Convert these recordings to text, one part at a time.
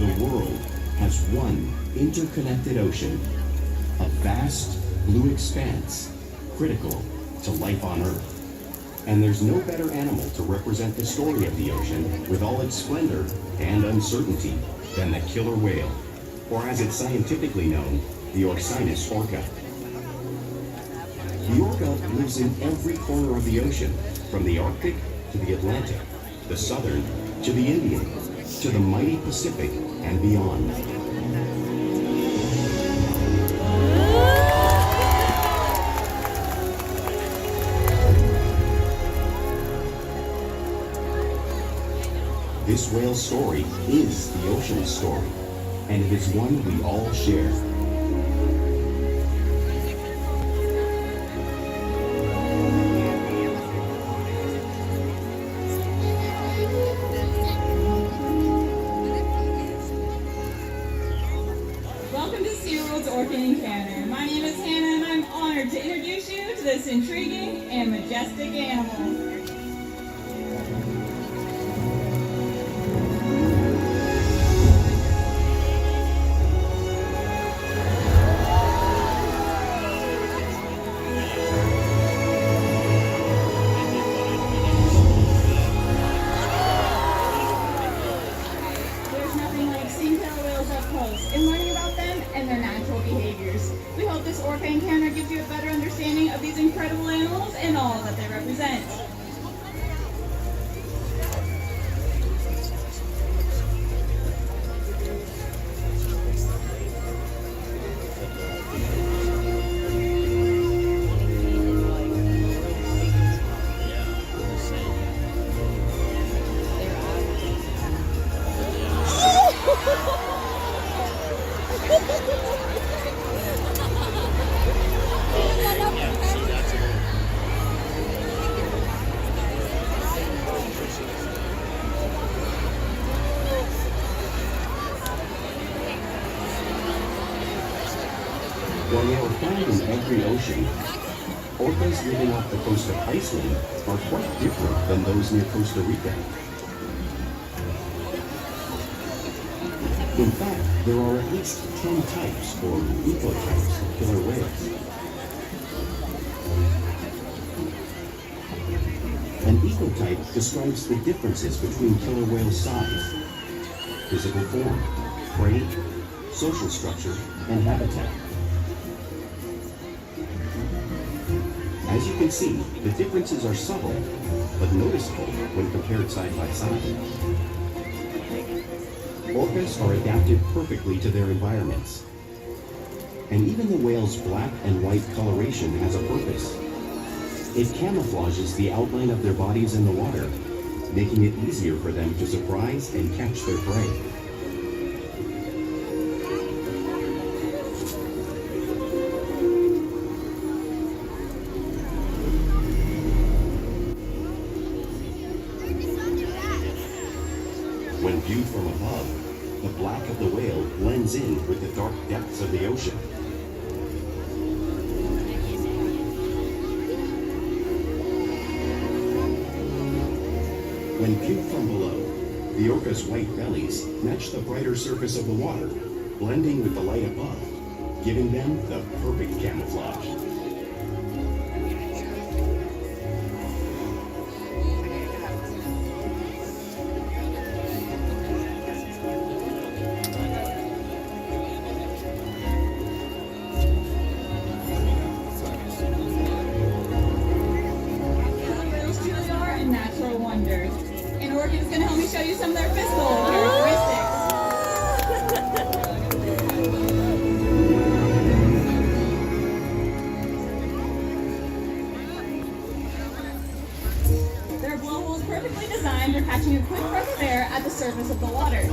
The world has one interconnected ocean, a vast blue expanse critical to life on Earth. And there's no better animal to represent the story of the ocean with all its splendor and uncertainty than the killer whale, or as it's scientifically known, the Orcinus orca. The orca lives in every corner of the ocean, from the Arctic to the Atlantic, the Southern to the Indian, to the mighty Pacific and beyond. This whale's story is the ocean's story, and it is one we all share. Welcome to SeaWorld's Orca Encounter. My name is Hannah, and I'm honored to introduce you to this intriguing and majestic animal. And learning about them and their natural behaviors. We hope this Orca Encounter gives you a better understanding of these incredible animals and all that they represent. While they are found in every ocean, orcas living off the coast of Iceland are quite different than those near Costa Rica. In fact, there are at least 10 types or ecotypes of killer whales. An ecotype describes the differences between killer whale size, physical form, prey, social structure, and habitat. As you can see, the differences are subtle, but noticeable when compared side by side. Orcas are adapted perfectly to their environments. And even the whale's black and white coloration has a purpose. It camouflages the outline of their bodies in the water, making it easier for them to surprise and catch their prey. When viewed from above, the black of the whale blends in with the dark depths of the ocean. When viewed from below, the orca's white bellies match the brighter surface of the water, blending with the light above, giving them the perfect camouflage. Natural wonders. And Orca's going to help me show you some of their physical characteristics. Their blowhole is perfectly designed for catching a quick breath of air at the surface of the water.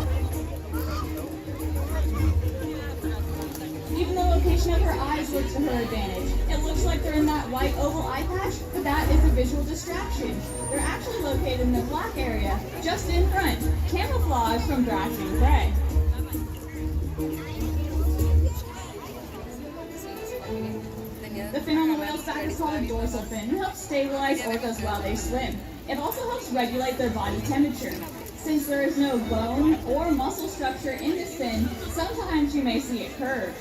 Even the location of her eyes works to her advantage. It looks like they're in that white oval eye patch, but that is a visual distraction. They're actually located in the black area, just in front, camouflage from grasping prey. The fin on the whale's back is called a dorsal fin and helps stabilize orcas while they swim. It also helps regulate their body temperature. Since there is no bone or muscle structure in this fin, sometimes you may see it curved.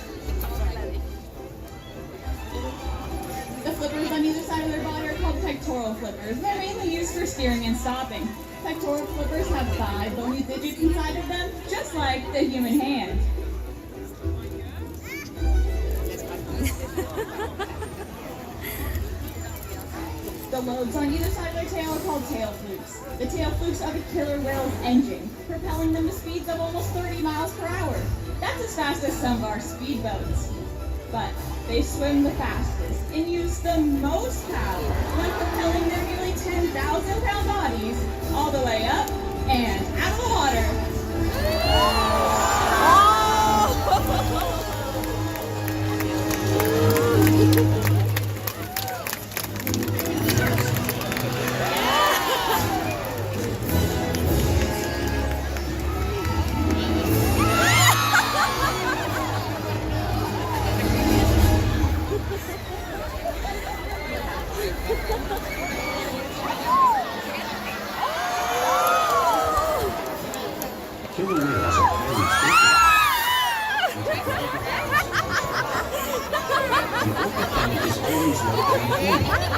The flippers on either side of their body are called pectoral flippers. They're mainly used for steering and stopping. Pectoral flippers have 5 bony digits inside of them, just like the human hand. The lobes on either side of their tail are called tail flukes. The tail flukes are the killer whale's engine, propelling them to speeds of almost 30 miles per hour. That's as fast as some of our speedboats. But they swim the fastest and use the most power when propelling their nearly 10,000-pound bodies all the way up and out of the water. Killer whales are highly social. The orca planet is always located in.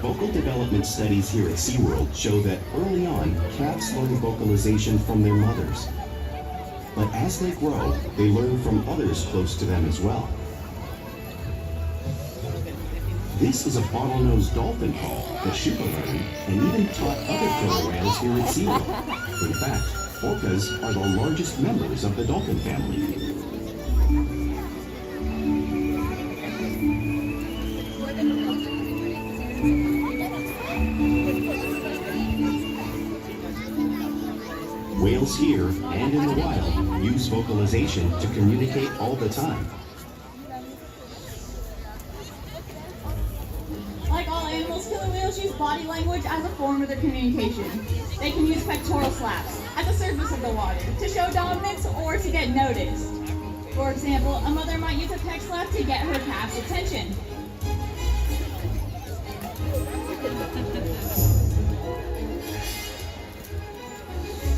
Vocal development studies here at SeaWorld show that early on, calves learn vocalization from their mothers. But as they grow, they learn from others close to them as well. This is a bottlenose dolphin call that Shuba learned and even taught other killer whales here at SeaWorld. In fact, orcas are the largest members of the dolphin family. Whales here and in the wild use vocalization to communicate all the time. Like all animals, killer whales use body language as a form of their communication. They can use pectoral slaps at the surface of the water to show dominance or to get noticed. For example, a mother might use a pec slap to get her calf's attention.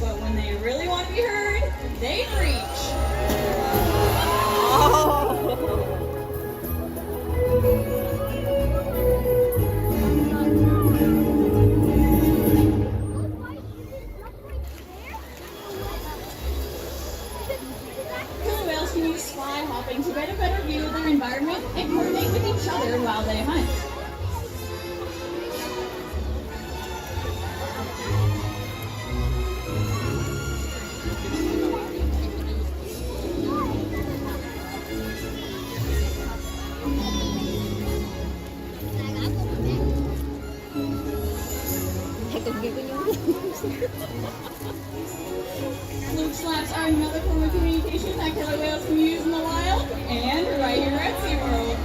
But when they really want to be heard, they preach. Killer whales can use fly hopping to get a better view of their environment and coordinate with each other while they hunt. Fluke slaps are another form of communication that killer whales can use in the wild and right here at SeaWorld.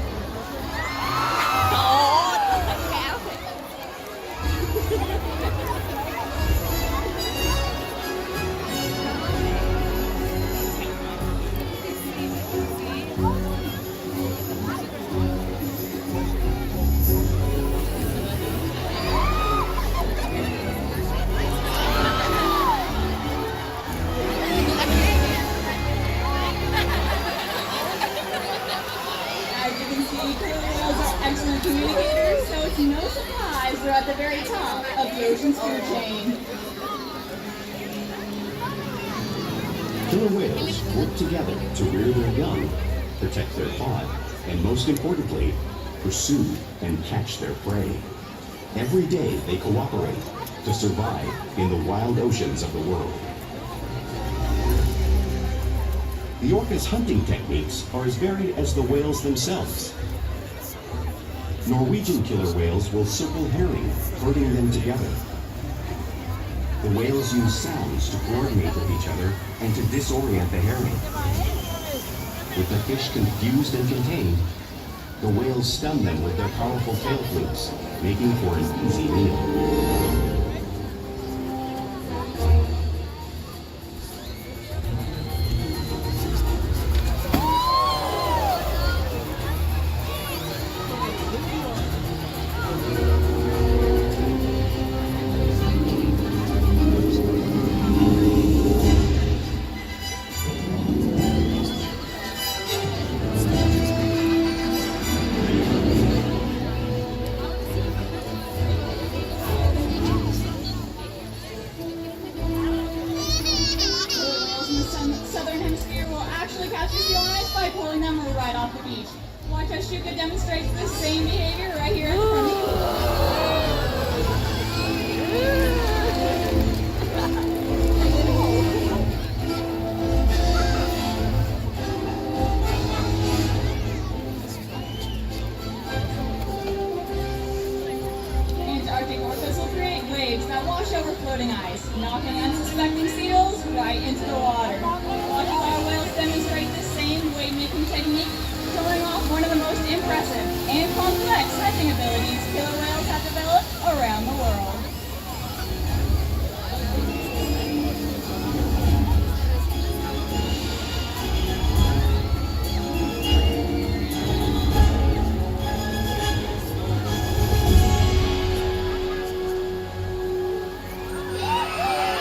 Excellent communicators, so it's no surprise they're at the very top of the ocean's food chain. Killer whales work together to rear their young, protect their pod, and most importantly, pursue and catch their prey. Every day they cooperate to survive in the wild oceans of the world. The orca's hunting techniques are as varied as the whales themselves. Norwegian killer whales will circle herring, herding them together. The whales use sounds to coordinate with each other and to disorient the herring. With the fish confused and contained, the whales stun them with their powerful tail flukes, making for an easy meal. Watch us shoot demonstrates the same behavior right here in the front of Antarctic orcas will create waves that wash over floating ice, knocking unsuspecting seals right into the water. Watch as our whales demonstrate the same wave-making technique, showing off one of the most impressive and complex hunting abilities killer whales have developed around the world.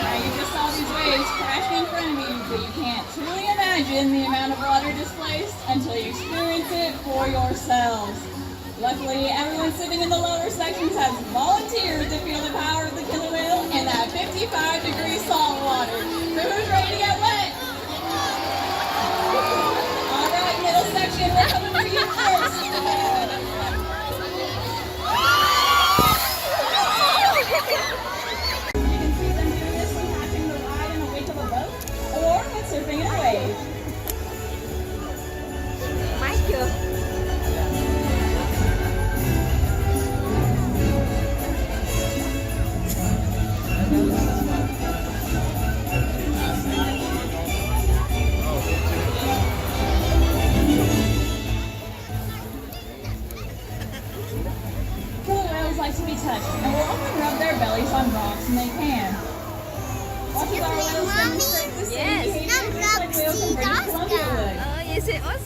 Now you just saw these waves crashing in front of you, but you can't truly imagine the amount of water displaced until you experience it for yourselves. Luckily, everyone sitting in the lower sections has volunteered to feel the power of the killer whale in that 55-degree salt water. So who's ready to get wet? All right, middle section, we're coming for you first. You can see them doing this when catching the ride in the wake of a boat or when surfing in a wave. Killer whales like to be touched and will often rub their bellies on rocks when they can. Watch as our whales demonstrate the same behavior just like whales in British Columbia would. Oh, yes, it was.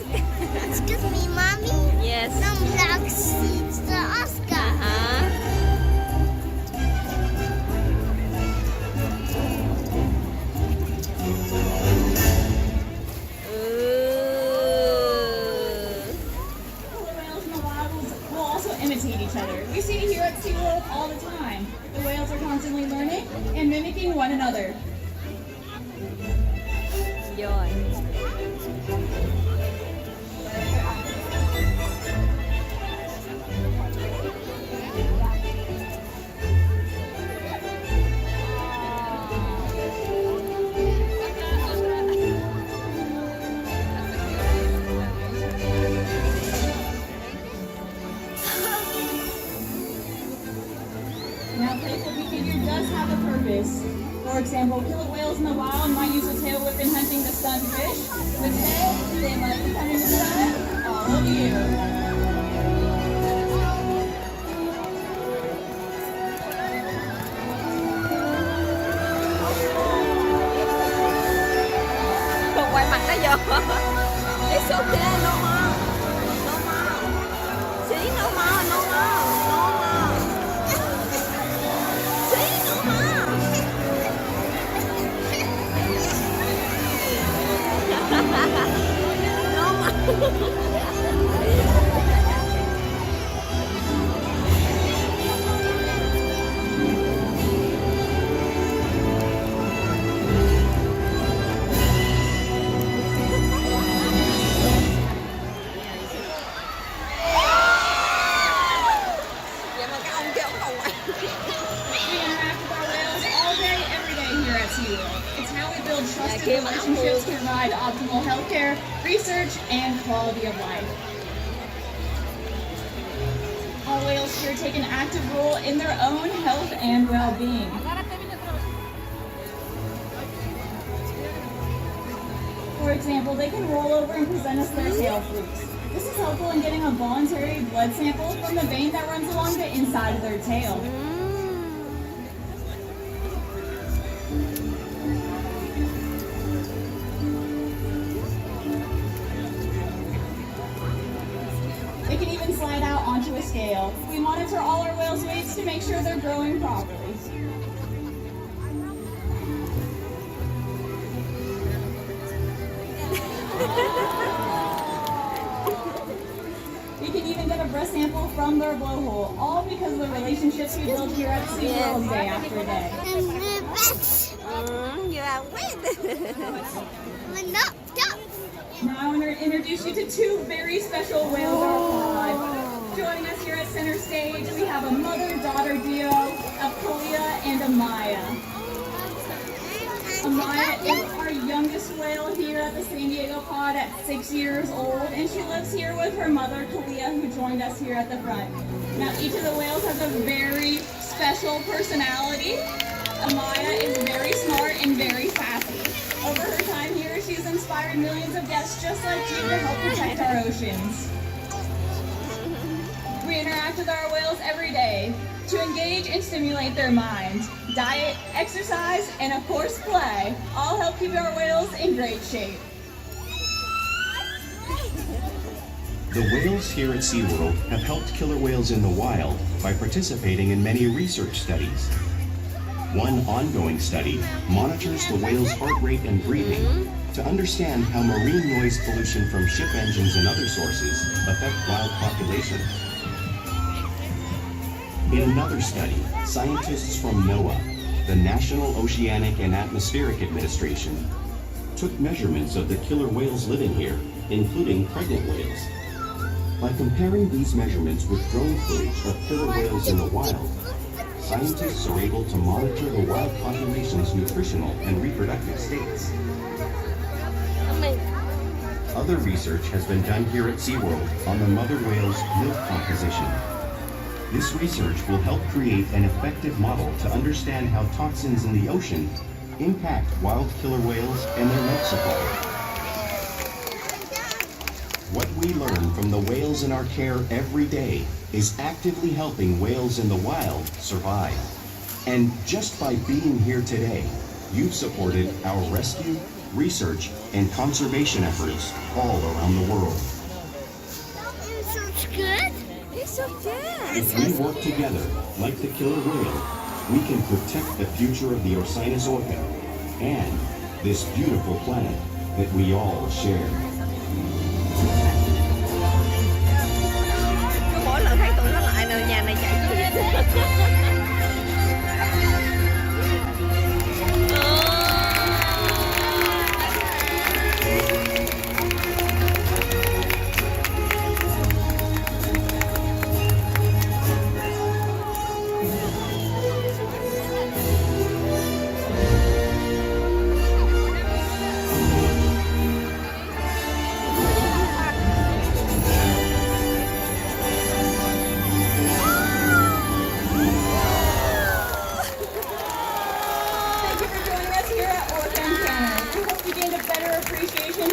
Excuse me, mommy. Yes. Some black seeds the Oscar. Uh-huh. Killer whales in the wild will also imitate each other. We see it here at SeaWorld all the time. The whales are constantly learning and mimicking one another. Rồi. Now, playful behavior does have a purpose. For example, killer whales in the wild might use a tail whip in hunting the stunned fish, but today they might be coming to stun all of you. Còn quay mặt nó vô. It's okay, no more. No more. See, no more, no more, no more. See, no more. No more. optimal healthcare, research, and quality of life. All whales here take an active role in their own health and well-being. For example, they can roll over and present us their tail flukes. This is helpful in getting a voluntary blood sample from the vein that runs along the inside of their tail. They can even slide out onto a scale. We monitor all our whales' weights to make sure they're growing properly. We can even get a breast sample from their blowhole, all because of the relationships we build here at SeaWorld day after day. And the best. You are wet. But not duck. Now I want to introduce you to two very special whales our pod. Joining us here at center stage, we have a mother-daughter duo of Kalia and Amaya. Amaya is our youngest whale here at the San Diego pod at 6 years old, and she lives here with her mother, Kalia, who joined us here at the front. Now, each of the whales has a very special personality. Amaya is very smart and very sassy. Over her time here, she's inspired millions of guests just like you to help protect our oceans. We interact with our whales every day to engage and stimulate their minds. Diet, exercise, and of course play all help keep our whales in great shape. The whales here at SeaWorld have helped killer whales in the wild by participating in many research studies. One ongoing study monitors the whale's heart rate and breathing to understand how marine noise pollution from ship engines and other sources affect wild populations. In another study, scientists from NOAA, the National Oceanic and Atmospheric Administration, took measurements of the killer whales living here, including pregnant whales. By comparing these measurements with drone footage of killer whales in the wild, scientists are able to monitor the wild population's nutritional and reproductive states. Other research has been done here at SeaWorld on the mother whale's milk composition. This research will help create an effective model to understand how toxins in the ocean impact wild killer whales and their milk supply. What we learn from the whales in our care every day is actively helping whales in the wild survive. And just by being here today, you've supported our rescue, research, and conservation efforts all around the world. It sounds good. It's so good. If we work together, like the killer whale, we can protect the future of the Orcinus orca and this beautiful planet that we all share. Cứ mỗi lần thấy tụi nó lại là nhà này chạy gì. Thank you for joining us here at Orca Show. We hope you gained a better appreciation